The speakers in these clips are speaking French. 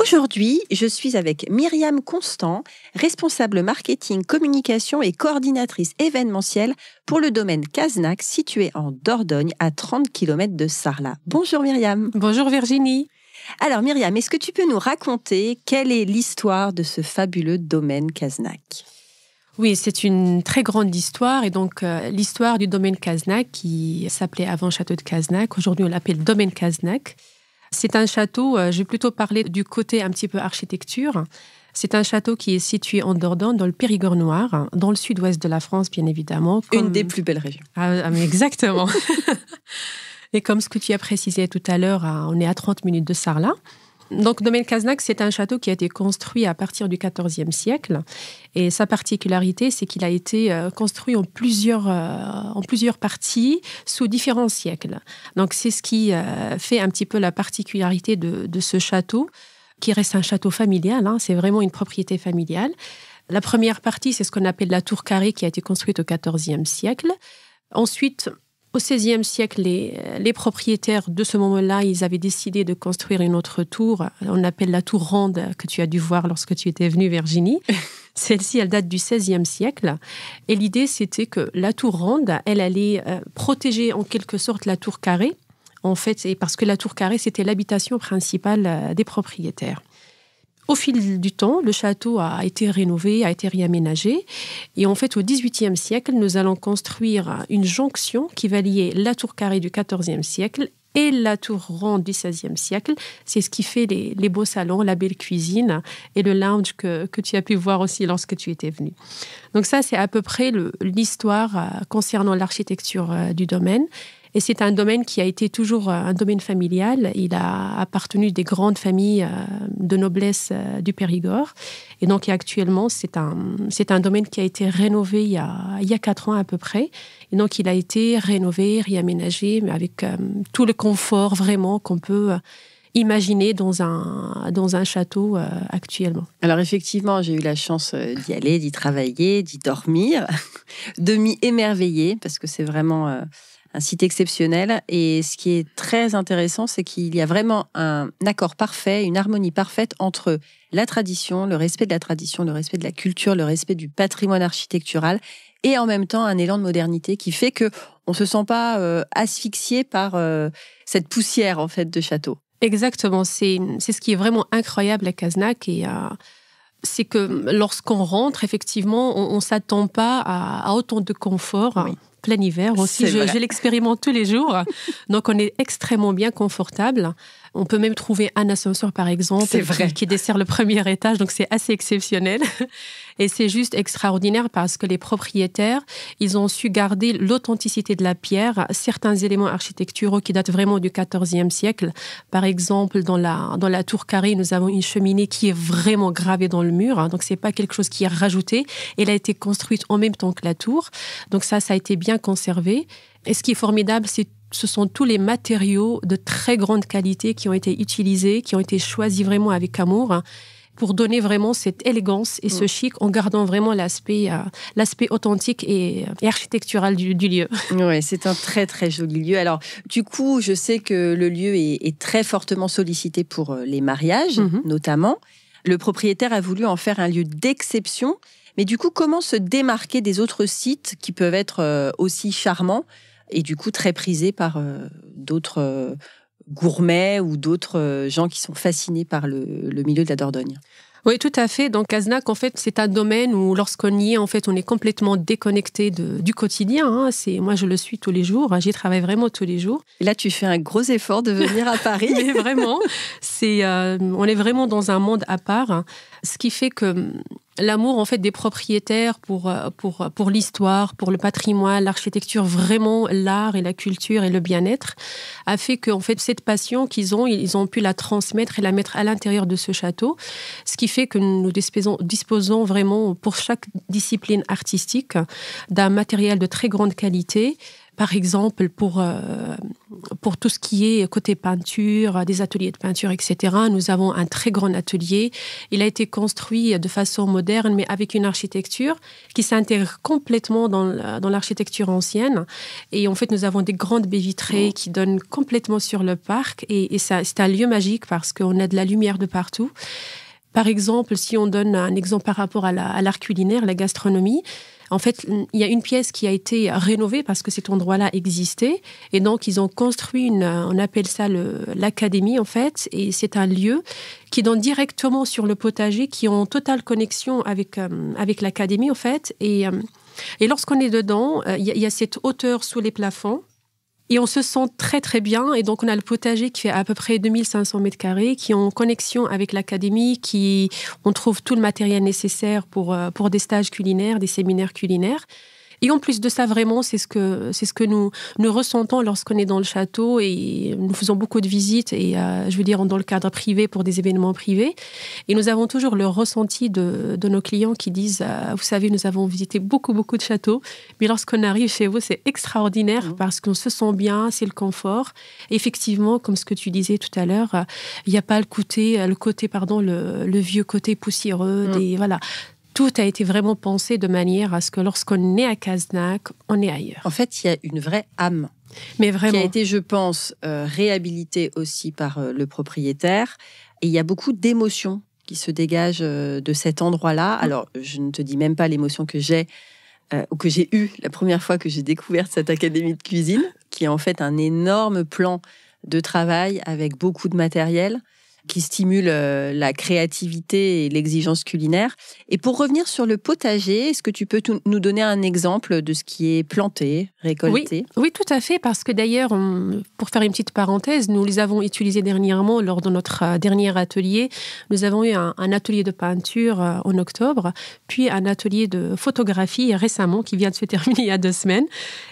Aujourd'hui, je suis avec Myriam Constant, responsable marketing, communication et coordinatrice événementielle pour le domaine Caznac, situé en Dordogne, à 30 km de Sarlat. Bonjour Myriam. Bonjour Virginie. Alors Myriam, est-ce que tu peux nous raconter quelle est l'histoire de ce fabuleux domaine Caznac ? Oui, c'est une très grande histoire et donc l'histoire du domaine Caznac qui s'appelait avant Château de Caznac. Aujourd'hui, on l'appelle domaine Caznac. C'est un château, je vais plutôt parler du côté un petit peu architecture. C'est un château qui est situé en Dordogne, dans le Périgord noir, dans le sud-ouest de la France, bien évidemment. Une des plus belles régions. Ah, mais exactement. Et comme ce que tu as précisé tout à l'heure, on est à 30 minutes de Sarlat. Donc, domaine Caznac, c'est un château qui a été construit à partir du XIVe siècle. Et sa particularité, c'est qu'il a été construit en plusieurs parties sous différents siècles. Donc, c'est ce qui fait un petit peu la particularité de ce château, qui reste un château familial. C'est vraiment une propriété familiale. La première partie, c'est ce qu'on appelle la tour carrée, qui a été construite au XIVe siècle. Ensuite, au XVIe siècle, les propriétaires de ce moment-là, ils avaient décidé de construire une autre tour. On appelle la tour ronde, que tu as dû voir lorsque tu étais venue, Virginie. Celle-ci, elle date du XVIe siècle. Et l'idée, c'était que la tour ronde, elle allait protéger en quelque sorte la tour carrée. En fait, et parce que la tour carrée, c'était l'habitation principale des propriétaires. Au fil du temps, le château a été rénové, a été réaménagé. Et en fait, au XVIIIe siècle, nous allons construire une jonction qui va lier la tour carrée du XIVe siècle et la tour ronde du XVIe siècle. C'est ce qui fait les beaux salons, la belle cuisine et le lounge que tu as pu voir aussi lorsque tu étais venu. Donc ça, c'est à peu près l'histoire concernant l'architecture du domaine. Et c'est un domaine qui a été toujours un domaine familial. Il a appartenu des grandes familles de noblesse du Périgord. Et donc, actuellement, c'est un domaine qui a été rénové il y a 4 ans à peu près. Et donc, il a été rénové, réaménagé, mais avec tout le confort vraiment qu'on peut imaginer dans un château actuellement. Alors effectivement, j'ai eu la chance d'y aller, d'y travailler, d'y dormir, de m'y émerveiller, parce que c'est vraiment un site exceptionnel. Et ce qui est très intéressant, c'est qu'il y a vraiment un accord parfait, une harmonie parfaite entre la tradition, le respect de la tradition, le respect de la culture, le respect du patrimoine architectural, et en même temps un élan de modernité qui fait qu'on ne se sent pas asphyxié par cette poussière en fait de château. Exactement, c'est ce qui est vraiment incroyable à Caznac et c'est que lorsqu'on rentre, effectivement, on ne s'attend pas à autant de confort. Oui. Plein hiver aussi, je l'expérimente tous les jours. Donc, on est extrêmement bien confortable. On peut même trouver un ascenseur, par exemple, qui dessert le premier étage. Donc, c'est assez exceptionnel. Et c'est juste extraordinaire parce que les propriétaires, ils ont su garder l'authenticité de la pierre, certains éléments architecturaux qui datent vraiment du XIVe siècle. Par exemple, dans la tour carrée, nous avons une cheminée qui est vraiment gravée dans le mur. Donc, c'est pas quelque chose qui est rajouté. Elle a été construite en même temps que la tour. Donc, ça a été bien conservé. Et ce qui est formidable, ce sont tous les matériaux de très grande qualité qui ont été utilisés, qui ont été choisis vraiment avec amour pour donner vraiment cette élégance et ce chic en gardant vraiment l'aspect authentique et architectural du lieu. Oui, c'est un très très joli lieu. Alors du coup, je sais que le lieu est très fortement sollicité pour les mariages, notamment. Le propriétaire a voulu en faire un lieu d'exception. Mais du coup, comment se démarquer des autres sites qui peuvent être aussi charmants et du coup très prisés par d'autres gourmets ou d'autres gens qui sont fascinés par le milieu de la Dordogne? Oui, tout à fait. Donc, Caznac, en fait, c'est un domaine où, lorsqu'on y est, en fait, on est complètement déconnecté du quotidien. Moi, je le suis tous les jours. J'y travaille vraiment tous les jours. Et là, tu fais un gros effort de venir à Paris. Mais vraiment, on est vraiment dans un monde à part. Ce qui fait que l'amour, en fait, des propriétaires pour l'histoire, pour le patrimoine, l'architecture, vraiment l'art et la culture et le bien-être, a fait que, en fait, cette passion qu'ils ont, ils ont pu la transmettre et la mettre à l'intérieur de ce château. Ce qui fait que nous disposons vraiment, pour chaque discipline artistique, d'un matériel de très grande qualité. Par exemple, pour pour tout ce qui est côté peinture, des ateliers de peinture, etc., nous avons un très grand atelier. Il a été construit de façon moderne, mais avec une architecture qui s'intègre complètement dans l'architecture ancienne. Et en fait, nous avons des grandes baies vitrées qui donnent complètement sur le parc. Et ça, c'est un lieu magique parce qu'on a de la lumière de partout. Par exemple, si on donne un exemple par rapport à l'art culinaire, la gastronomie, en fait, il y a une pièce qui a été rénovée parce que cet endroit-là existait. Et donc, ils ont construit on appelle ça l'académie, en fait. Et c'est un lieu qui donne directement sur le potager, qui est en totale connexion avec l'académie, en fait. Et lorsqu'on est dedans, il y a cette hauteur sous les plafonds. Et on se sent très, très bien. Et donc, on a le potager qui fait à peu près 2500 mètres carrés, qui est en connexion avec l'académie, on trouve tout le matériel nécessaire pour des stages culinaires, des séminaires culinaires. Et en plus de ça, vraiment, c'est ce que nous ressentons lorsqu'on est dans le château et nous faisons beaucoup de visites et je veux dire dans le cadre privé pour des événements privés. Et nous avons toujours le ressenti de nos clients qui disent vous savez, nous avons visité beaucoup, beaucoup de châteaux, mais lorsqu'on arrive chez vous, c'est extraordinaire parce qu'on se sent bien, c'est le confort. Et effectivement, comme ce que tu disais tout à l'heure, il n'y a pas le vieux côté poussiéreux, voilà. Tout a été vraiment pensé de manière à ce que lorsqu'on est à Cazenac, on est ailleurs. En fait, il y a une vraie âme. Mais vraiment. Qui a été, je pense, réhabilitée aussi par le propriétaire. Et il y a beaucoup d'émotions qui se dégagent de cet endroit-là. Alors, je ne te dis même pas l'émotion que j'ai ou que j'ai eue la première fois que j'ai découvert cette académie de cuisine, qui est en fait un énorme plan de travail avec beaucoup de matériel, qui stimule la créativité et l'exigence culinaire. Et pour revenir sur le potager, est-ce que tu peux nous donner un exemple de ce qui est planté, récolté ? Oui, tout à fait, parce que d'ailleurs, pour faire une petite parenthèse, nous les avons utilisés dernièrement lors de notre dernier atelier. Nous avons eu un atelier de peinture en octobre, puis un atelier de photographie récemment qui vient de se terminer il y a 2 semaines.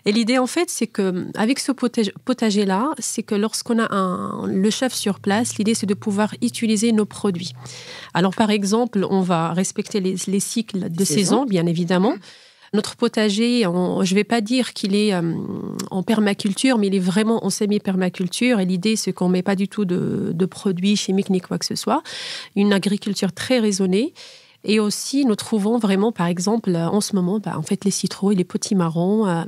Et l'idée, en fait, c'est qu'avec ce potager-là, c'est que lorsqu'on a le chef sur place, l'idée, c'est de pouvoir utiliser nos produits. Alors, par exemple, on va respecter les cycles de saison, bien évidemment. Notre potager, je ne vais pas dire qu'il est en permaculture, mais il est vraiment en semi-permaculture. Et l'idée, c'est qu'on ne met pas du tout de produits chimiques ni quoi que ce soit. Une agriculture très raisonnée. Et aussi, nous trouvons vraiment, par exemple, en ce moment, en fait, les citrouilles, les potimarrons,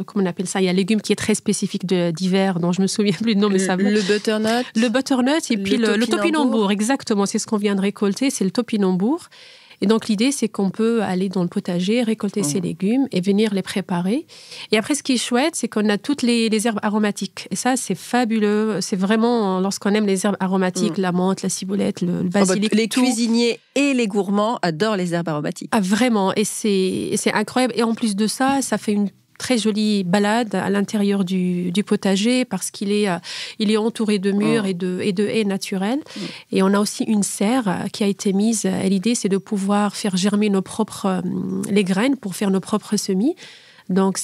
comment on appelle ça ? Il y a un légume qui est très spécifique d'hiver, dont je me souviens plus du nom, mais ça Le butternut. Le butternut et puis le topinambour, exactement. C'est ce qu'on vient de récolter, c'est le topinambour. Et donc, l'idée, c'est qu'on peut aller dans le potager, récolter ces légumes et venir les préparer. Et après, ce qui est chouette, c'est qu'on a toutes les herbes aromatiques. Et ça, c'est fabuleux. C'est vraiment, lorsqu'on aime les herbes aromatiques, la menthe, la ciboulette, le basilic. Les cuisiniers et les gourmands adorent les herbes aromatiques. Ah, vraiment. Et c'est incroyable. Et en plus de ça, ça fait une très jolie balade à l'intérieur du potager parce qu'il est entouré de murs et de haies naturelles. Et on a aussi une serre qui a été mise. Et l'idée, c'est de pouvoir faire germer les graines pour faire nos propres semis. Donc,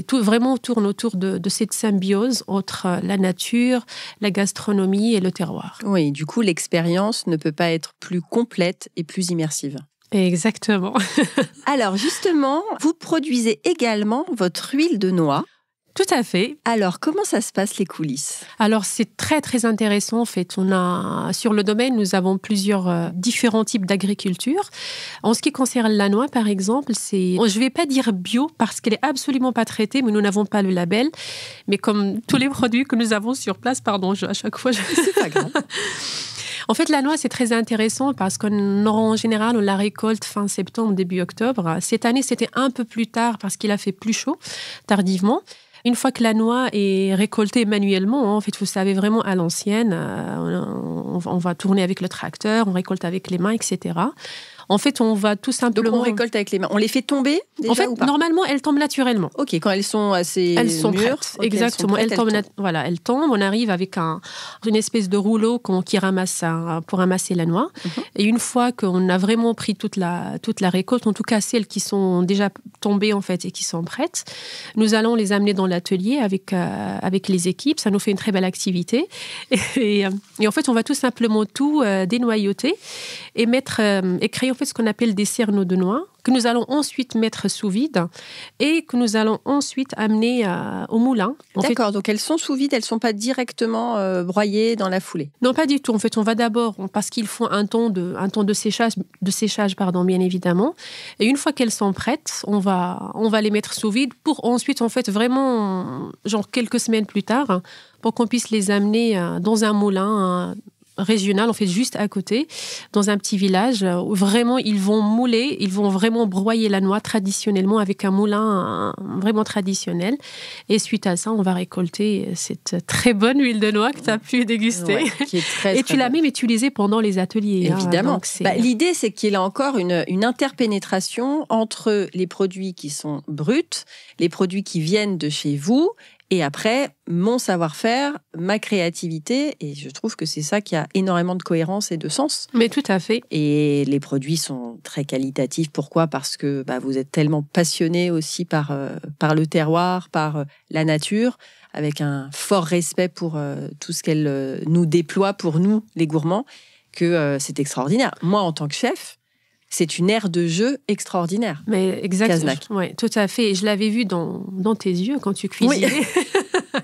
tout vraiment tourne autour de cette symbiose entre la nature, la gastronomie et le terroir. Oui, du coup, l'expérience ne peut pas être plus complète et plus immersive. Exactement. Alors justement, vous produisez également votre huile de noix. Tout à fait. Alors, comment ça se passe, les coulisses ? Alors, c'est très, très intéressant. En fait, sur le domaine, nous avons plusieurs différents types d'agriculture. En ce qui concerne la noix, par exemple, je ne vais pas dire bio parce qu'elle n'est absolument pas traitée, mais nous n'avons pas le label. Mais comme tous les produits que nous avons sur place, à chaque fois, c'est pas grave. En fait, la noix, c'est très intéressant parce qu'en général, on la récolte fin septembre, début octobre. Cette année, c'était un peu plus tard parce qu'il a fait plus chaud, tardivement. Une fois que la noix est récoltée manuellement, en fait, vous savez, vraiment à l'ancienne, on va tourner avec le tracteur, on récolte avec les mains, etc. En fait, on va tout simplement... Donc, on récolte avec les mains. On les fait tomber déjà, en fait, ou pas ? Normalement, elles tombent naturellement. Ok, quand elles sont assez mûres. Prêtes. Exactement. Elles tombent. On arrive avec une espèce de rouleau qui ramasse pour ramasser la noix. Et une fois qu'on a vraiment pris toute la récolte, en tout cas celles qui sont déjà tombées en fait et qui sont prêtes, nous allons les amener dans l'atelier avec les équipes. Ça nous fait une très belle activité. Et en fait, on va tout simplement tout dénoyauter et créer en fait ce qu'on appelle des cerneaux de noix, que nous allons ensuite mettre sous vide et que nous allons ensuite amener au moulin. D'accord, donc elles sont sous vide, elles ne sont pas directement broyées dans la foulée? Non, pas du tout. En fait, on va d'abord, parce qu'il faut un temps de séchage, bien évidemment. Et une fois qu'elles sont prêtes, on va les mettre sous vide pour ensuite, en fait, vraiment, genre quelques semaines plus tard, pour qu'on puisse les amener dans un moulin régional, en fait, juste à côté, dans un petit village où vraiment ils vont mouler, ils vont vraiment broyer la noix traditionnellement avec un moulin vraiment traditionnel. Et suite à ça, on va récolter cette très bonne huile de noix que tu as pu déguster. Ouais, qui est très, et tu l'as même utilisée pendant les ateliers. Évidemment. L'idée, c'est qu'il y a encore une interpénétration entre les produits qui sont bruts, les produits qui viennent de chez vous, et après, mon savoir-faire, ma créativité, et je trouve que c'est ça qui a énormément de cohérence et de sens. Mais tout à fait. Et les produits sont très qualitatifs. Pourquoi ? Parce que vous êtes tellement passionné aussi par le terroir, par la nature, avec un fort respect pour tout ce qu'elle nous déploie pour nous, les gourmands, que c'est extraordinaire. Moi, en tant que chef, c'est une aire de jeu extraordinaire. Mais exactement. Casnac. Oui, tout à fait. Et je l'avais vu dans tes yeux quand tu cuisinais. Oui.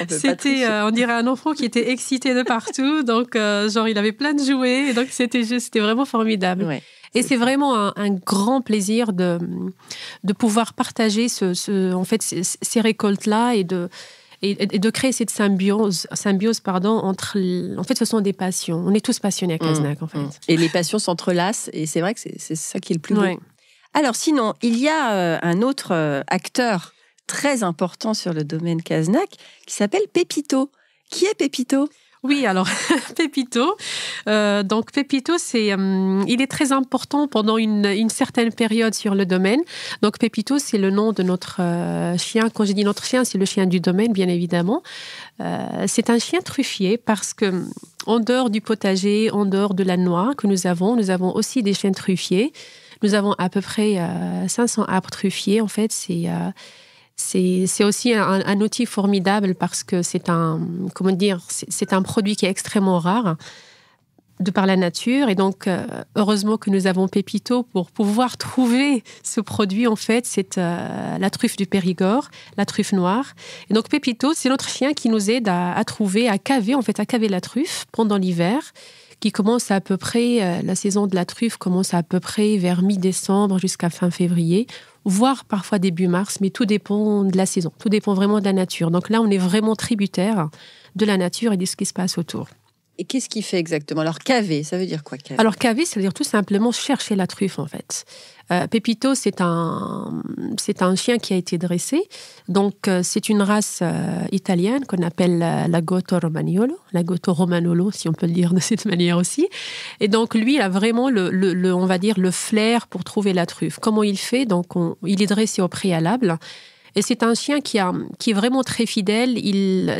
C'était, on dirait un enfant qui était excité de partout. Donc, genre, il avait plein de jouets. Et donc, c'était vraiment formidable. Ouais, et c'est vraiment un grand plaisir de pouvoir partager ces récoltes-là et de créer cette symbiose entre... En fait, ce sont des passions. On est tous passionnés à Casnac, en fait. Et les passions s'entrelacent, et c'est vrai que c'est ça qui est le plus beau. Ouais. Alors, sinon, il y a un autre acteur très important sur le domaine Casnac qui s'appelle Pépito. Qui est Pépito ? Oui, alors Pépito. Donc Pépito, il est très important pendant une certaine période sur le domaine. Donc Pépito, c'est le nom de notre chien. Quand je dis notre chien, c'est le chien du domaine, bien évidemment. C'est un chien truffier parce que en dehors du potager, en dehors de la noix que nous avons aussi des chiens truffiers. Nous avons à peu près 500 arbres truffiers. En fait, c'est aussi un outil formidable parce que c'est un produit qui est extrêmement rare de par la nature. Et donc, heureusement que nous avons Pépito pour pouvoir trouver ce produit. En fait, c'est la truffe du Périgord, la truffe noire. Et donc, Pépito, c'est notre chien qui nous aide à caver la truffe pendant l'hiver, qui commence à peu près, la saison de la truffe commence à peu près vers mi-décembre jusqu'à fin février, voire parfois début mars, mais tout dépend de la saison, tout dépend vraiment de la nature. Donc là, on est vraiment tributaire de la nature et de ce qui se passe autour. Et qu'est-ce qu'il fait exactement ? Alors, caver, ça veut dire quoi, caver ? Alors, caver, ça veut dire tout simplement chercher la truffe, en fait. Pépito, c'est un chien qui a été dressé. Donc, c'est une race italienne qu'on appelle Lagotto Romagnolo, si on peut le dire de cette manière aussi. Et donc, lui, il a vraiment on va dire, le flair pour trouver la truffe. Comment il fait ? Donc, il est dressé au préalable. Et c'est un chien qui est vraiment très fidèle.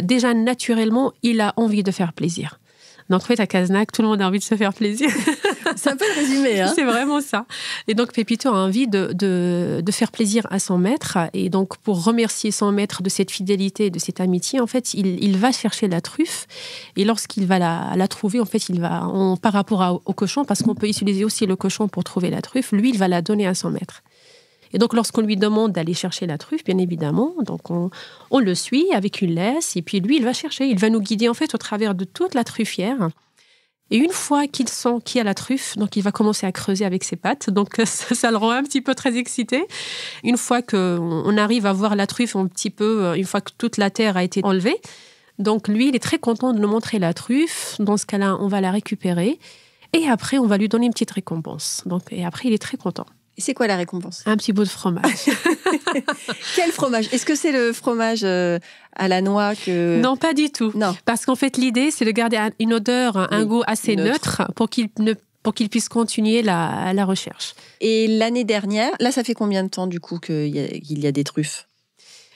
Déjà, naturellement, il a envie de faire plaisir. Donc, en fait, à Casnac, tout le monde a envie de se faire plaisir. C'est un peu le résumé, hein ? C'est vraiment ça. Et donc, Pépito a envie de faire plaisir à son maître. Et donc, pour remercier son maître de cette fidélité, de cette amitié, en fait, il va chercher la truffe. Et lorsqu'il va la trouver, en fait, par rapport au cochon, parce qu'on peut utiliser aussi le cochon pour trouver la truffe, lui, il va la donner à son maître. Et donc, lorsqu'on lui demande d'aller chercher la truffe, bien évidemment, donc on le suit avec une laisse, et puis lui, il va chercher. Il va nous guider, en fait, au travers de toute la truffière. Et une fois qu'il sent qu'il y a la truffe, donc il va commencer à creuser avec ses pattes. Donc, ça le rend un petit peu très excité. Une fois qu'on arrive à voir la truffe une fois que toute la terre a été enlevée, donc lui, il est très content de nous montrer la truffe. Dans ce cas-là, on va la récupérer. Et après, on va lui donner une petite récompense. Et après, il est très content. Et c'est quoi la récompense ? Un petit bout de fromage. Quel fromage ? Est-ce que c'est le fromage à la noix que... Non, pas du tout. Non. Parce qu'en fait, l'idée, c'est de garder une odeur, un goût assez neutre pour qu'il puisse continuer la recherche. Et l'année dernière, là, ça fait combien de temps, du coup, qu'il y a des truffes ?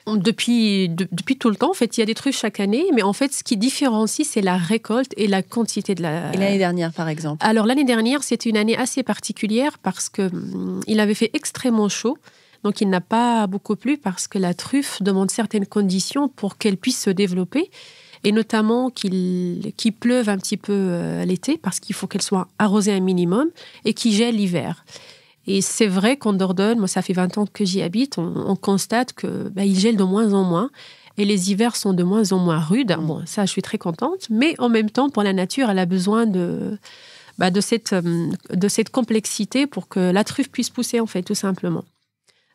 Depuis tout le temps, en fait, il y a des truffes chaque année, mais en fait, ce qui différencie, c'est la récolte et la quantité de la... Et l'année dernière, par exemple ? Alors, l'année dernière, c'était une année assez particulière parce qu'il avait fait extrêmement chaud, donc il n'a pas beaucoup plu parce que la truffe demande certaines conditions pour qu'elle puisse se développer. et notamment qu'il pleuve un petit peu l'été, parce qu'il faut qu'elle soit arrosée un minimum, et qu'il gèle l'hiver. Et c'est vrai qu'en Dordogne, moi ça fait 20 ans que j'y habite, on constate qu'il gèle de moins en moins, et les hivers sont de moins en moins rudes. Bon, ça je suis très contente, mais en même temps, pour la nature, elle a besoin de cette complexité pour que la truffe puisse pousser, en fait, tout simplement.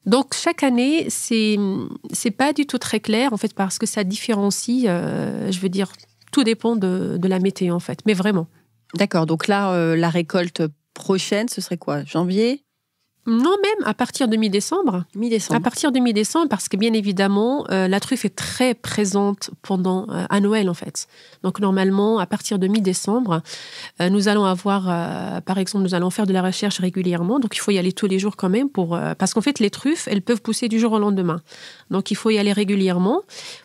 Donc, chaque année, c'est pas du tout très clair, en fait, parce que ça différencie, tout dépend de la météo, en fait, mais vraiment. D'accord, donc là, la récolte prochaine, ce serait quoi? Janvier? Non, même à partir de mi-décembre. Mi-décembre. À partir de mi-décembre, parce que bien évidemment, la truffe est très présente à Noël, en fait. Donc normalement, à partir de mi-décembre, nous allons avoir, par exemple, nous allons faire de la recherche régulièrement. Donc il faut y aller tous les jours quand même parce qu'en fait, les truffes, elles peuvent pousser du jour au lendemain. Donc il faut y aller régulièrement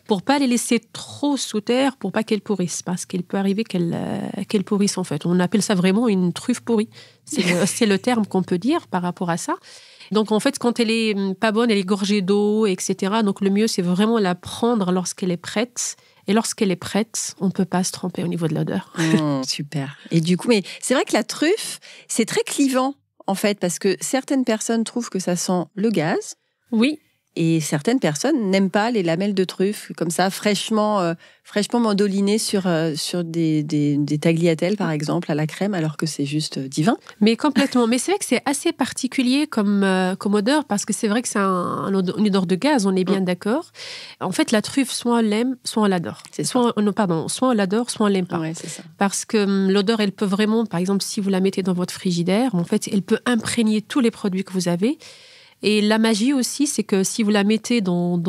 pour pas les laisser trop sous terre, pour pas qu'elles pourrissent, parce qu'il peut arriver qu'elles pourrissent, en fait. On appelle ça vraiment une truffe pourrie. C'est le terme qu'on peut dire par rapport à ça. Donc, en fait, quand elle est pas bonne, elle est gorgée d'eau, etc. Donc, le mieux, c'est vraiment la prendre lorsqu'elle est prête. Et lorsqu'elle est prête, on ne peut pas se tromper au niveau de l'odeur. Super. Et du coup, mais c'est vrai que la truffe, c'est très clivant, en fait, parce que certaines personnes trouvent que ça sent le gaz. Oui. Et certaines personnes n'aiment pas les lamelles de truffe, comme ça, fraîchement mandolinées sur des tagliatelles, par exemple, à la crème, alors que c'est juste divin. Mais complètement. Mais c'est vrai que c'est assez particulier comme odeur, parce que c'est vrai que c'est une odeur de gaz, on est bien d'accord. En fait, la truffe, soit on l'aime, soit on l'adore. Soit on l'adore, soit on l'aime pas. Ouais, c'est ça. Parce que l'odeur, elle peut vraiment, par exemple, si vous la mettez dans votre frigidaire, en fait, elle peut imprégner tous les produits que vous avez. Et la magie aussi, c'est que si vous la mettez dans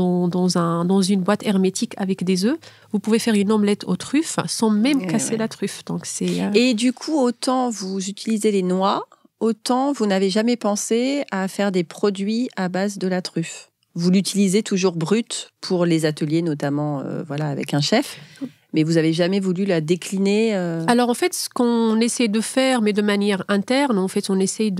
une boîte hermétique avec des œufs, vous pouvez faire une omelette aux truffes sans même casser la truffe. Donc Et du coup, autant vous utilisez les noix, autant vous n'avez jamais pensé à faire des produits à base de la truffe. Vous l'utilisez toujours brute pour les ateliers, notamment avec un chef. Mais vous n'avez jamais voulu la décliner Alors, en fait, ce qu'on essaie de faire, mais de manière interne, en fait, on essaie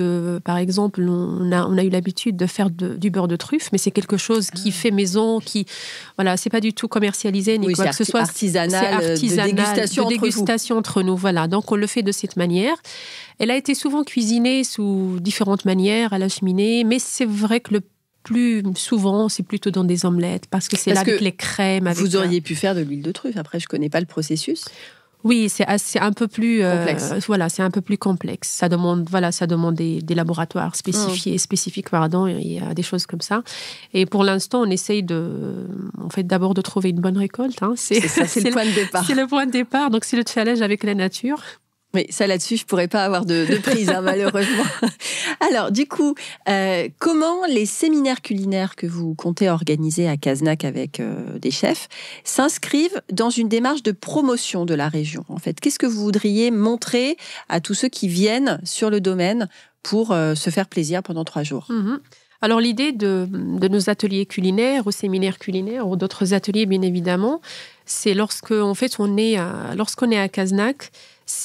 par exemple, on a eu l'habitude de faire du beurre de truffe, mais c'est quelque chose qui fait maison, c'est pas du tout commercialisé, ni quoi que ce soit. Artisanal, de dégustation entre nous. Voilà, donc on le fait de cette manière. Elle a été souvent cuisinée sous différentes manières, à la cheminée, mais c'est vrai que le plus souvent, c'est plutôt dans des omelettes, parce que c'est là avec les crèmes. Vous auriez pu faire de l'huile de truffe. Après, je connais pas le processus. Oui, c'est un peu plus complexe. C'est un peu plus complexe. Ça demande des laboratoires spécifiques, il y a des choses comme ça. Et pour l'instant, on essaye d'abord de trouver une bonne récolte. Hein. C'est le point de départ. C'est le point de départ. Donc, c'est le challenge avec la nature. Mais ça, là-dessus, je ne pourrais pas avoir de prise, malheureusement. Alors, du coup, comment les séminaires culinaires que vous comptez organiser à Cazenac avec des chefs s'inscrivent dans une démarche de promotion de la région? En fait, qu'est-ce que vous voudriez montrer à tous ceux qui viennent sur le domaine pour se faire plaisir pendant 3 jours? Alors, l'idée de nos ateliers culinaires, ou séminaires culinaires, ou d'autres ateliers, bien évidemment, c'est lorsqu'on est à Cazenac,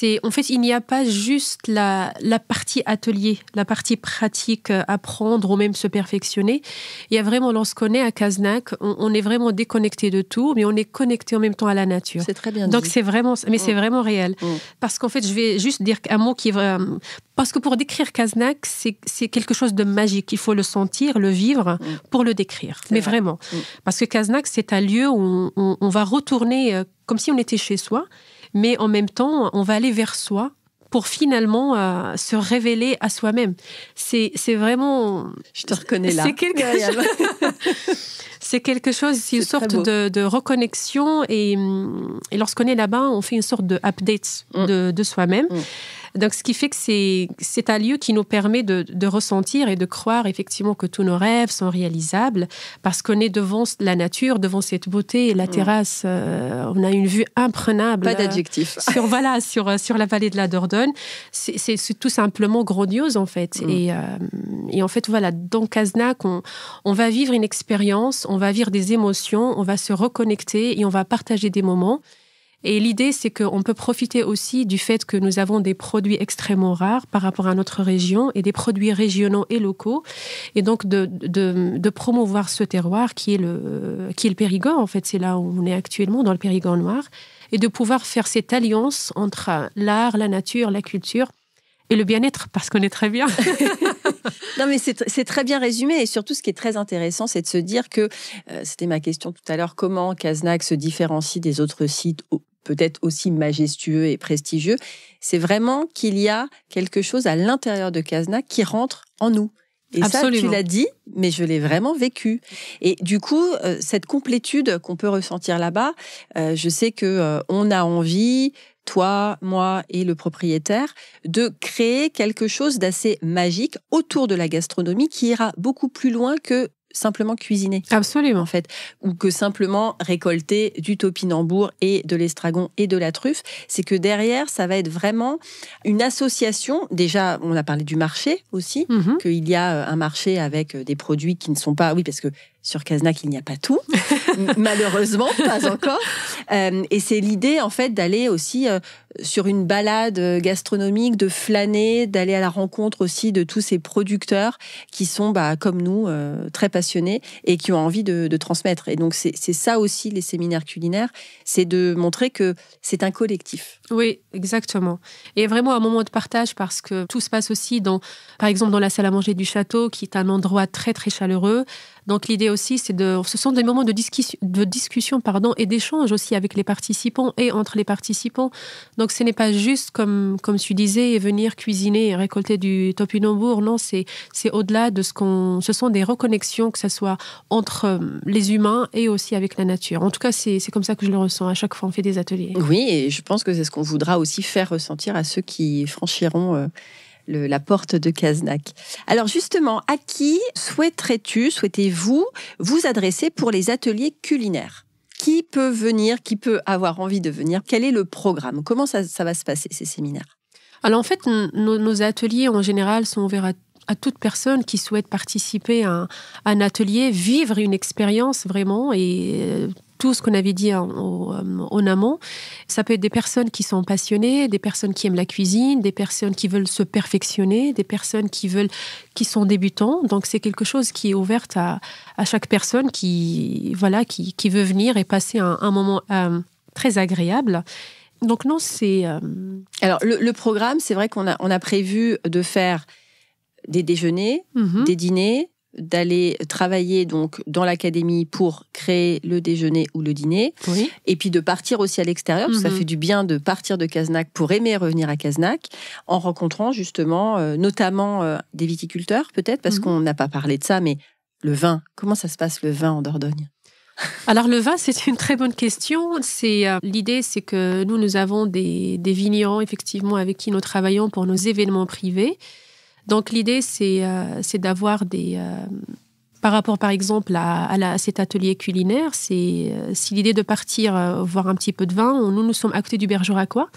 il n'y a pas juste la partie atelier, la partie pratique, apprendre ou même se perfectionner. Il y a vraiment, lorsqu'on est à Cazenac, on est vraiment déconnecté de tout, mais on est connecté en même temps à la nature. C'est très bien dit. Donc c'est vraiment réel. Parce qu'en fait, je vais juste dire un mot qui est vrai. Parce que pour décrire Cazenac, c'est quelque chose de magique. Il faut le sentir, le vivre pour le décrire. Mais vraiment. Parce que Cazenac, c'est un lieu où on va retourner comme si on était chez soi. Mais en même temps, on va aller vers soi pour finalement se révéler à soi-même. C'est vraiment... Je te reconnais là. C'est quelque chose, c'est une sorte de reconnexion. Et lorsqu'on est là-bas, on fait une sorte d'update de soi-même. Donc, ce qui fait que c'est un lieu qui nous permet de ressentir et de croire effectivement que tous nos rêves sont réalisables, parce qu'on est devant la nature, devant cette beauté. Et la terrasse, on a une vue imprenable. Pas d'adjectif. Sur la vallée de la Dordogne. C'est tout simplement grandiose, en fait. Et en fait, dans Cazenac, on va vivre une expérience, on va vivre des émotions, on va se reconnecter et on va partager des moments. Et l'idée, c'est qu'on peut profiter aussi du fait que nous avons des produits extrêmement rares par rapport à notre région et des produits régionaux et locaux. Et donc, de promouvoir ce terroir qui est le Périgord. En fait, c'est là où on est actuellement, dans le Périgord noir. Et de pouvoir faire cette alliance entre l'art, la nature, la culture et le bien-être, parce qu'on est très bien. Non, mais c'est très bien résumé. Et surtout, ce qui est très intéressant, c'est de se dire que, c'était ma question tout à l'heure, comment Caznac se différencie des autres sites peut-être aussi majestueux et prestigieux. C'est vraiment qu'il y a quelque chose à l'intérieur de Caznac qui rentre en nous. Et Absolument. ça, tu l'as dit, mais je l'ai vraiment vécu. Et du coup, cette complétude qu'on peut ressentir là-bas, je sais que on a envie, toi, moi et le propriétaire, de créer quelque chose d'assez magique autour de la gastronomie qui ira beaucoup plus loin que simplement cuisiner. Absolument. En fait, ou que simplement récolter du topinambour et de l'estragon et de la truffe. C'est que derrière, ça va être vraiment une association. Déjà, on a parlé du marché aussi, qu'il y a un marché avec des produits qui ne sont pas... Oui, parce que sur Caznac, il n'y a pas tout. Malheureusement, pas encore. Et c'est l'idée, en fait, d'aller aussi sur une balade gastronomique, de flâner, d'aller à la rencontre aussi de tous ces producteurs qui sont, comme nous, très passionnés et qui ont envie de transmettre. Et donc, c'est ça aussi, les séminaires culinaires, c'est de montrer que c'est un collectif. Oui, exactement. Et vraiment un moment de partage parce que tout se passe aussi par exemple, dans la salle à manger du château, qui est un endroit très, très chaleureux. Donc, l'idée aussi, ce sont des moments de discussion et d'échange aussi avec les participants et entre les participants. Donc, ce n'est pas juste, comme tu disais, venir cuisiner et récolter du topinambour. Non, c'est au-delà de ce sont des reconnexions, que ce soit entre les humains et aussi avec la nature. En tout cas, c'est comme ça que je le ressens à chaque fois on fait des ateliers. Oui, et je pense que c'est ce qu'on voudra aussi faire ressentir à ceux qui franchiront la porte de Caznac. Alors justement, à qui souhaitez-vous vous adresser pour les ateliers culinaires ? Qui peut venir, qui peut avoir envie de venir ? Quel est le programme ? Comment ça va se passer, ces séminaires ? Alors en fait, nos ateliers en général sont ouverts à toute personne qui souhaite participer à un atelier, vivre une expérience vraiment et tout ce qu'on avait dit en amont. Ça peut être des personnes qui sont passionnées, des personnes qui aiment la cuisine, des personnes qui veulent se perfectionner, des personnes qui sont débutants. Donc c'est quelque chose qui est ouvert à chaque personne qui veut venir et passer un moment très agréable. Donc non, c'est... Alors le programme, c'est vrai qu'on a prévu de faire des déjeuners, des dîners, d'aller travailler donc dans l'académie pour créer le déjeuner ou le dîner, et puis de partir aussi à l'extérieur, parce que ça fait du bien de partir de Caznac pour aimer revenir à Caznac, en rencontrant justement notamment des viticulteurs peut-être, parce qu'on n'a pas parlé de ça, mais le vin, comment ça se passe le vin en Dordogne ? Alors le vin, c'est une très bonne question. L'idée, c'est que nous avons des vignerons effectivement avec qui nous travaillons pour nos événements privés. Donc l'idée, c'est d'avoir par rapport par exemple à cet atelier culinaire, c'est l'idée de partir voir un petit peu de vin. Nous sommes à côté du Bergeracois.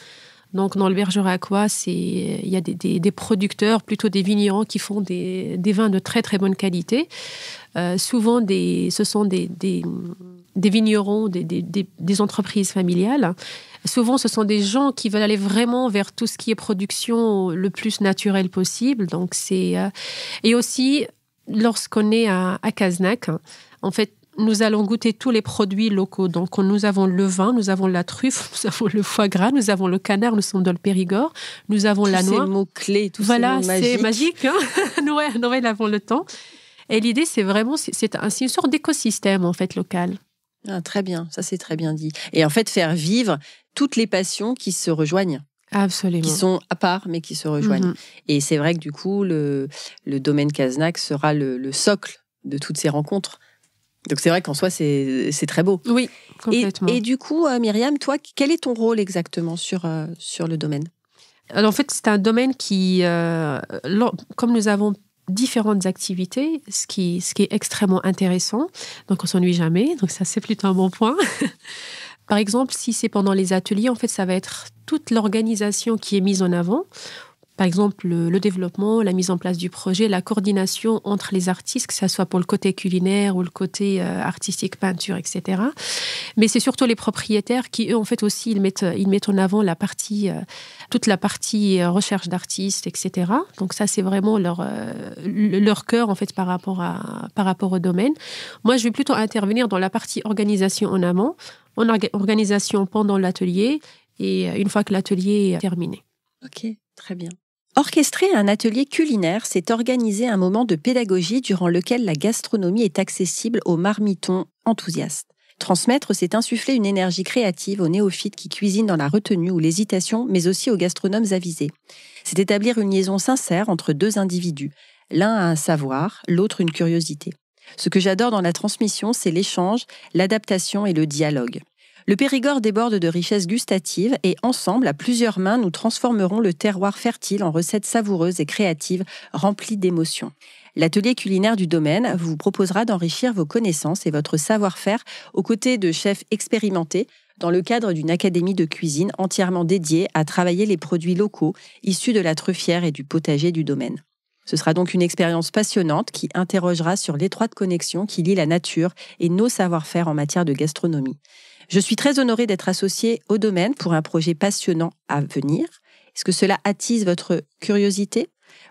Donc dans le Bergeracois, il y a des producteurs, plutôt des vignerons qui font des vins de très très bonne qualité. Souvent, ce sont des vignerons, des entreprises familiales. Souvent, ce sont des gens qui veulent aller vraiment vers tout ce qui est production le plus naturel possible. Donc, et aussi, lorsqu'on est à Caznac, en fait, nous allons goûter tous les produits locaux. Donc, nous avons le vin, nous avons la truffe, nous avons le foie gras, nous avons le canard, nous sommes dans le Périgord, nous avons la noix. Tous ces mots-clés, tous ces mots magiques. C'est magique. Hein. Nous avons le temps. Et l'idée, c'est vraiment, c'est une sorte d'écosystème, en fait, local. Ah, très bien, ça c'est très bien dit. Et en fait, faire vivre toutes les passions qui se rejoignent. Absolument. Qui sont à part, mais qui se rejoignent. Et c'est vrai que du coup, le domaine Caznac sera le socle de toutes ces rencontres. Donc c'est vrai qu'en soi, c'est très beau. Oui, complètement. Et du coup, Myriam, toi, quel est ton rôle exactement sur le domaine ? Alors en fait, c'est un domaine qui, comme nous avons différentes activités, ce qui est extrêmement intéressant. Donc, on s'ennuie jamais. Donc, ça, c'est plutôt un bon point. Par exemple, si c'est pendant les ateliers, en fait, ça va être toute l'organisation qui est mise en avant Par exemple, le développement, la mise en place du projet, la coordination entre les artistes, que ce soit pour le côté culinaire ou le côté artistique, peinture, etc. Mais c'est surtout les propriétaires qui, eux, en fait, aussi, ils mettent en avant toute la partie recherche d'artistes, etc. Donc ça, c'est vraiment leur cœur, en fait, par rapport au domaine. Moi, je vais plutôt intervenir dans la partie organisation en amont, en organisation pendant l'atelier et une fois que l'atelier est terminé. Ok, très bien. Orchestrer un atelier culinaire, c'est organiser un moment de pédagogie durant lequel la gastronomie est accessible aux marmitons enthousiastes. Transmettre, c'est insuffler une énergie créative aux néophytes qui cuisinent dans la retenue ou l'hésitation, mais aussi aux gastronomes avisés. C'est établir une liaison sincère entre deux individus. L'un a un savoir, l'autre une curiosité. Ce que j'adore dans la transmission, c'est l'échange, l'adaptation et le dialogue. Le Périgord déborde de richesses gustatives et ensemble, à plusieurs mains, nous transformerons le terroir fertile en recettes savoureuses et créatives, remplies d'émotions. L'atelier culinaire du domaine vous proposera d'enrichir vos connaissances et votre savoir-faire aux côtés de chefs expérimentés dans le cadre d'une académie de cuisine entièrement dédiée à travailler les produits locaux issus de la truffière et du potager du domaine. Ce sera donc une expérience passionnante qui interrogera sur l'étroite connexion qui lie la nature et nos savoir-faire en matière de gastronomie. Je suis très honorée d'être associée au domaine pour un projet passionnant à venir. Est-ce que cela attise votre curiosité ?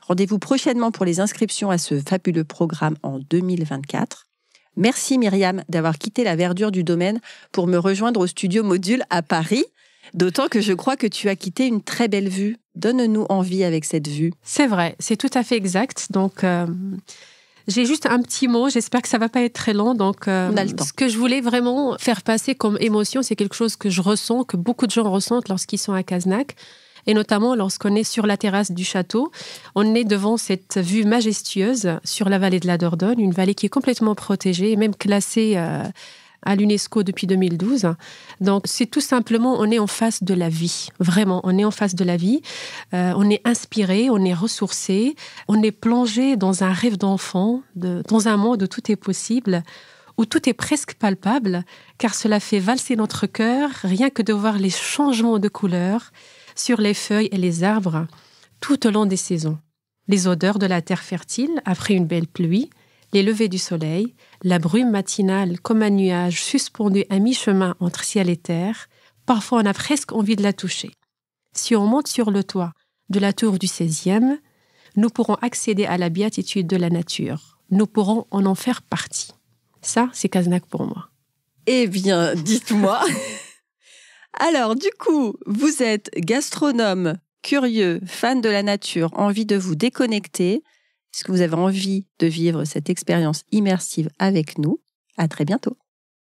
Rendez-vous prochainement pour les inscriptions à ce fabuleux programme en 2024. Merci Myriam d'avoir quitté la verdure du domaine pour me rejoindre au studio Module à Paris. D'autant que je crois que tu as quitté une très belle vue. Donne-nous envie avec cette vue. C'est vrai, c'est tout à fait exact. Donc, j'ai juste un petit mot. J'espère que ça ne va pas être très long. Donc, on a le temps. Ce que je voulais vraiment faire passer comme émotion, c'est quelque chose que je ressens, que beaucoup de gens ressentent lorsqu'ils sont à Cazenac. Et notamment lorsqu'on est sur la terrasse du château, on est devant cette vue majestueuse sur la vallée de la Dordogne, une vallée qui est complètement protégée et même classée à l'UNESCO depuis 2012. Donc, c'est tout simplement, on est en face de la vie. Vraiment, on est en face de la vie. On est inspiré, on est ressourcé, on est plongé dans un rêve d'enfant, dans un monde où tout est possible, où tout est presque palpable, car cela fait valser notre cœur, rien que de voir les changements de couleurs sur les feuilles et les arbres tout au long des saisons. Les odeurs de la terre fertile après une belle pluie, les levées du soleil, la brume matinale comme un nuage suspendu à mi-chemin entre ciel et terre, parfois on a presque envie de la toucher. Si on monte sur le toit de la tour du 16e, nous pourrons accéder à la béatitude de la nature. Nous pourrons en faire partie. Ça, c'est Cazenac pour moi. Eh bien, dites-moi. Alors, du coup, vous êtes gastronome, curieux, fan de la nature, envie de vous déconnecter. Est-ce que vous avez envie de vivre cette expérience immersive avec nous ? À très bientôt.